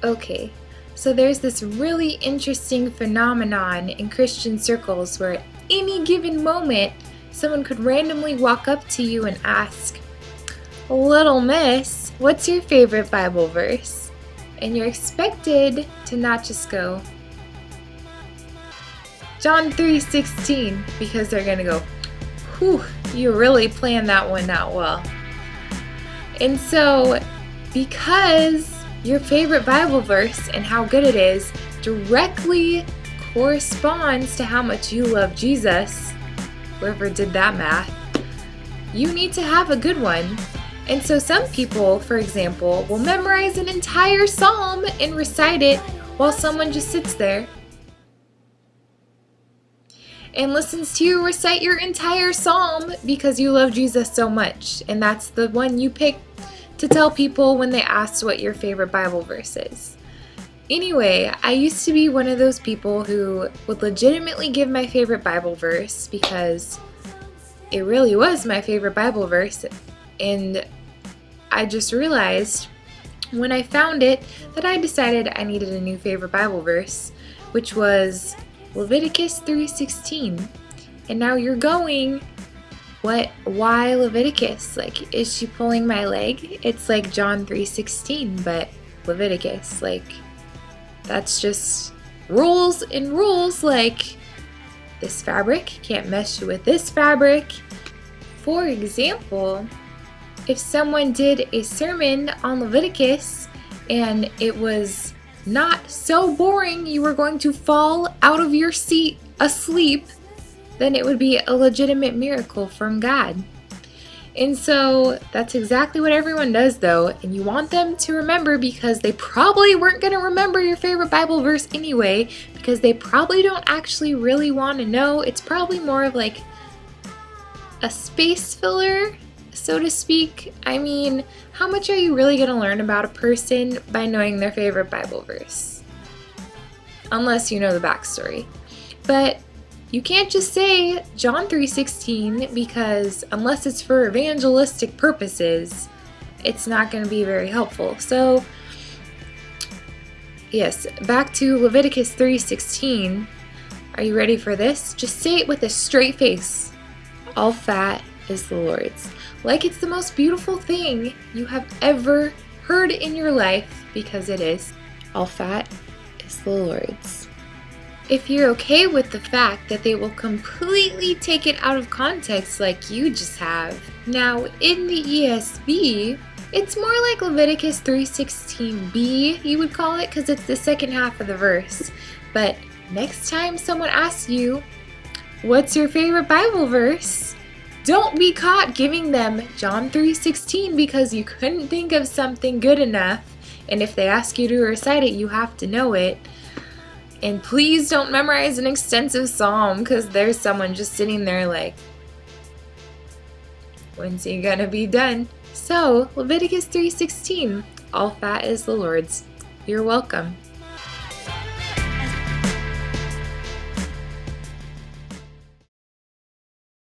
Okay, so there's this really interesting phenomenon in Christian circles where at any given moment, someone could randomly walk up to you and ask, "Little miss, what's your favorite Bible verse?" And you're expected to not just go, "John 3:16, because they're going to go, "Whew, you really planned that one out well." And so, because your favorite Bible verse and how good it is directly corresponds to how much you love Jesus, whoever did that math, you need to have a good one. And so some people, for example, will memorize an entire psalm and recite it while someone just sits there and listens to you recite your entire psalm because you love Jesus so much. And that's the one you pick to tell people when they ask what your favorite Bible verse is. Anyway, I used to be one of those people who would legitimately give my favorite Bible verse because it really was my favorite Bible verse. And I just realized when I found it that I decided I needed a new favorite Bible verse, which was Leviticus 3:16. And now you're going, why Leviticus? Like, is she pulling my leg? It's like John 3:16, but Leviticus. Like, that's just rules and rules, like this fabric can't mesh with this fabric. For example, if someone did a sermon on Leviticus and it was not so boring you were going to fall out of your seat asleep, then it would be a legitimate miracle from God. And so that's exactly what everyone does though, and you want them to remember because they probably weren't going to remember your favorite Bible verse anyway, because they probably don't actually really want to know. It's probably more of like a space filler, so to speak. I mean, how much are you really going to learn about a person by knowing their favorite Bible verse? Unless you know the backstory. But you can't just say John 3:16 because unless it's for evangelistic purposes, it's not going to be very helpful. So, yes, back to Leviticus 3:16. Are you ready for this? Just say it with a straight face. All fat is the Lord's. Like it's the most beautiful thing you have ever heard in your life, because it is. All fat is the Lord's. If you're okay with the fact that they will completely take it out of context like you just have. Now, in the ESV, it's more like Leviticus 3:16b, you would call it, because it's the second half of the verse. But next time someone asks you, "What's your favorite Bible verse?" don't be caught giving them John 3:16 because you couldn't think of something good enough. And if they ask you to recite it, you have to know it. And please don't memorize an extensive psalm, because there's someone just sitting there like, when's he gonna be done? So, Leviticus 3:16, all fat is the Lord's. You're welcome.